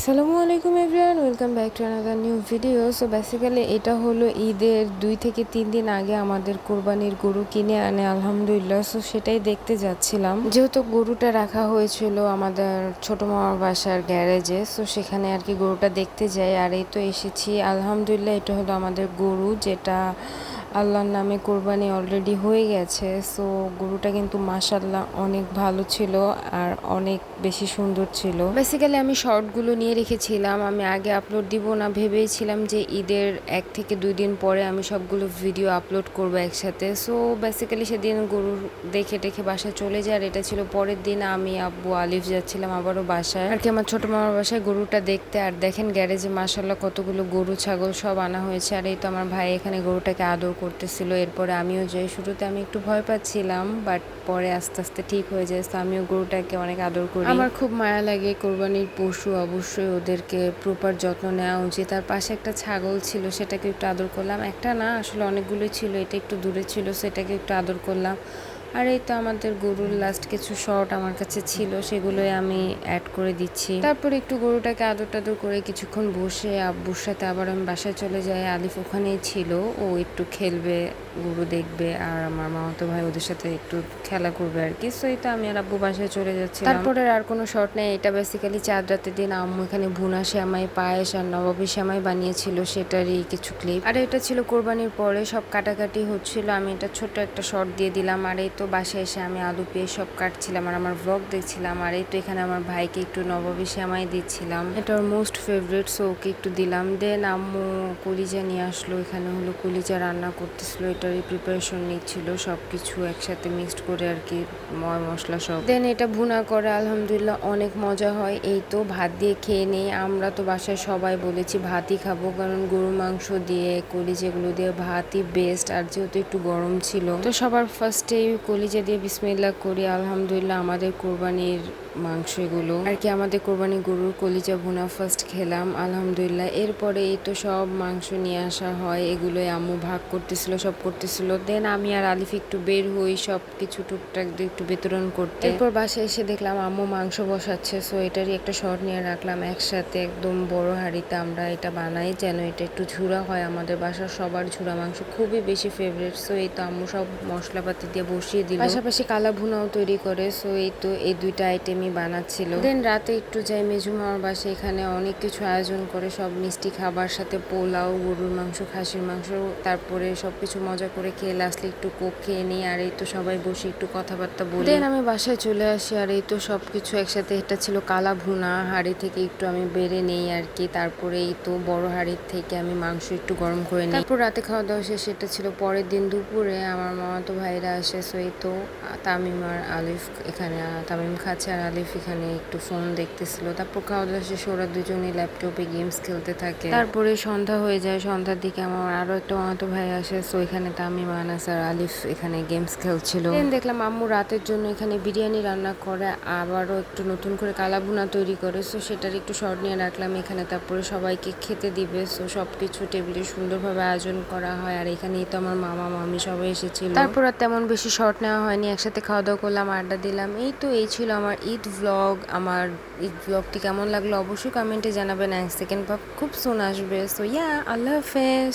আসসালামু আলাইকুম everyone, welcome back to another new video. So basically এটা হলো ঈদের 2 থেকে 3 দিন আগে আমাদের কোরবানির গরু কিনে আনে আলহামদুলিল্লাহ। সো সেটাই দেখতে যাচ্ছিলাম, যেহেতু গরুটা রাখা হয়েছিল আমাদের ছোট মামার বাসার গ্যারেজে। সো সেখানে আর কি গরুটা দেখতে যাই, আর এই তো এসেছি আলহামদুলিল্লাহ। এটা হলো আমাদের গরু, যেটা আল্লাহর নামে কোরবানি অলরেডি হয়ে গেছে। সো গরুটা কিন্তু মাশাল্লাহ অনেক ভালো ছিল আর অনেক বেশি সুন্দর ছিল। বেসিক্যালি আমি শর্টগুলো নিয়ে রেখেছিলাম, আমি আগে আপলোড দিব না, ভেবেছিলাম যে ঈদের 1 থেকে 2 দিন পরে আমি সবগুলো ভিডিও আপলোড করব একসাথে। সো বেসিক্যালি সেদিন গরু দেখে টেখে বাসায় চলে যায়, আর এটা ছিল পরের দিন। আমি আব্বু আলিফ যাচ্ছিলাম আবারও বাসায় আর কি আমার ছোট মামার বাসায় গরুটা দেখতে। আর দেখেন গ্যারেজে মাশাল্লাহ কতগুলো গরু ছাগল সব আনা হয়েছে, আর এই তো আমার ভাই এখানে গরুটাকে আদর করতেছিল। এরপরে আমিও যাই, শুরুতে আমি একটু ভয় পাচ্ছিলাম, বাট পরে আস্তে আস্তে ঠিক হয়ে যায়। তো আমিও গরুটাকে অনেক আদর করি। আমার খুব মায়া লাগে কোরবানির পশু, অবশ্যই ওদেরকে প্রপার যত্ন নেওয়া উচিত। তার পাশে একটা ছাগল ছিল, সেটাকে একটু আদর করলাম। একটা না, আসলে অনেকগুলোই ছিল, এটা একটু দূরে ছিল, সেটাকে একটু আদর করলাম। আর এই তো আমাদের গরুর লাস্ট কিছু শর্ট আমার কাছে ছিল, সেগুলোই আমি অ্যাড করে দিচ্ছি। তারপর একটু গরুটাকে আদর টাদর করে কিছুক্ষণ বসে আব্বুর সাথে আবার আমি বাসায় চলে যাই। আলিফ ওখানেই ছিল, ও একটু খেলবে, গরু দেখবে, আর আমার মামাতো ভাই ওদের সাথে একটু খেলা করবে আর কি। সো এই তো আমি আর আব্বু বাসায় চলে যাচ্ছি। তারপরে আর কোনো শর্ট নেই, এটা বেসিক্যালি চাঁদ রাতের দিন আম্মু এখানে ভুনা সেমাই, পায়েস আর নবাবী সেমাই বানিয়েছিল, সেটারই কিছু ক্লিপ। আর এটা ছিল কোরবানির পরে সব কাটাকাটি হচ্ছিল, আমি এটা ছোট্ট একটা শর্ট দিয়ে দিলাম। আর এই তো বাসায় এসে আমি আলু পেয়ে সব কাটছিলাম আর আমার ব্লগ দেখছিলাম। আর এই তো এখানে আমার ভাইকে একটু নবাবী সেমাই দিচ্ছিলাম, এটা ওর মোস্ট ফেভারিট, সো ওকে একটু দিলাম। দেন আম্মু কলিজা নিয়ে আসলো, এখানে হলো কলিজা রান্না করতেছিল, এটারই প্রিপারেশন নিচ্ছিল, সব কিছু একসাথে মিক্সড করে আর কি, মশলা সব। দেন এটা ভুনা করে আলহামদুলিল্লাহ অনেক মজা হয়। এই তো ভাত দিয়ে খেয়ে নেই, আমরা তো বাসায় সবাই বলেছি ভাতই খাবো, কারণ গরু মাংস দিয়ে কলিজাগুলো দিয়ে ভাতই বেস্ট। আর যেহেতু একটু গরম ছিল, তো সবার ফার্স্টে কলিজা দিয়ে বিসমিল্লাহ করি। আলহামদুলিল্লাহ আমাদের কোরবানির মাংস এগুলো আর কি, আমাদের কোরবানি গরুর কলিজা ভুনা ফার্স্ট খেলাম আলহামদুলিল্লাহ। এরপরে এই তো সব মাংস নিয়ে আসা হয়, এগুলোই আম্মু ভাগ করতেছিল, সব করতেছিল। দেন আমি আর আলিফ একটু বের হই সব কিছু টুকটাক দিয়ে একটু বিতরণ করতে। এরপর বাসায় এসে দেখলাম আম্মু মাংস বসাচ্ছে, সো এটারই একটা শর্ট নিয়ে রাখলাম। একসাথে একদম বড় হাঁড়িতে আমরা এটা বানাই, যেন এটা একটু ঝুরা হয়। আমাদের বাসার সবার ঝুরা মাংস খুবই বেশি ফেভারিট। সো এই তো আম্মু সব মশলাপাতি দিয়ে বসিয়ে দিল, পাশাপাশি কালা ভুনাও তৈরি করে। সো এই তো এই দুইটা আইটেমই বানাচ্ছিল। দেন রাতে একটু যাই মেজু মামার বাসায়, এখানে অনেক কিছু আয়োজন করে, সব মিষ্টি খাবার, সাথে পোলাও, গরুর মাংস, খাসির মাংস। তারপরে সবকিছু মজা করে খেয়ে লাস্টে একটু কোক খেয়ে নিই। আর এই তো সবাই বসে একটু কথাবার্তা বলি। দেন আমি বাসায় চলে আসি, আর এই তো সবকিছু একসাথে। এটা ছিল কালা ভুনা, হাঁড়ি থেকে একটু আমি বেড়ে নেই আর কি। তারপরে এই তো বড় হাঁড়ির থেকে আমি মাংস একটু গরম করে নিই। তারপর রাতে খাওয়া দাওয়া শেষে, এটা ছিল পরের দিন দুপুরে, আমার মামাতো ভাইরা আসে। সো এই তো তামিম আর আলিফ এখানে, তামিম খাচ্ছে আর আলিফ এখানে একটু ফোন দেখতেছিল। তারপর খাওয়া দাওয়া শেষে ওরা দুজনেই ল্যাপটপে গেমস খেলতে থাকে। তারপরে সন্ধ্যা হয়ে যায়, সন্ধ্যার দিকে আমার আরো একটা মামাতো ভাই আসে। সো এখানে তামিম, আনাস আর আলিফ এখানে গেমস খেলছিল। দেন দেখলাম আম্মু রাতের জন্য এখানে বিরিয়ানি রান্না করে, আবারও একটু নতুন করে কালা ভুনা তৈরি করে। সো সেটার একটু শর্ট নিয়ে রাখলাম এখানে। তারপরে সবাইকে খেতে দিবে, সো সবকিছু টেবিলে সুন্দরভাবে আয়োজন করা হয়। আর এখানেই তো আমার মামা মামি সবাই এসেছিল। তারপর আর তেমন বেশি শর্ট নেওয়া হয়নি, একসাথে খাওয়া দাওয়া করলাম, আড্ডা দিলাম। এই তো এই ছিল আমার ঈদ ভ্লগ। আমার ঈদ ভ্লগটি কেমন লাগলো অবশ্যই কমেন্টে জানাবেন। 1 সেকেন্ড বা খুব সুন আসবে। সো ইয়া, আল্লাহ হাফেজ।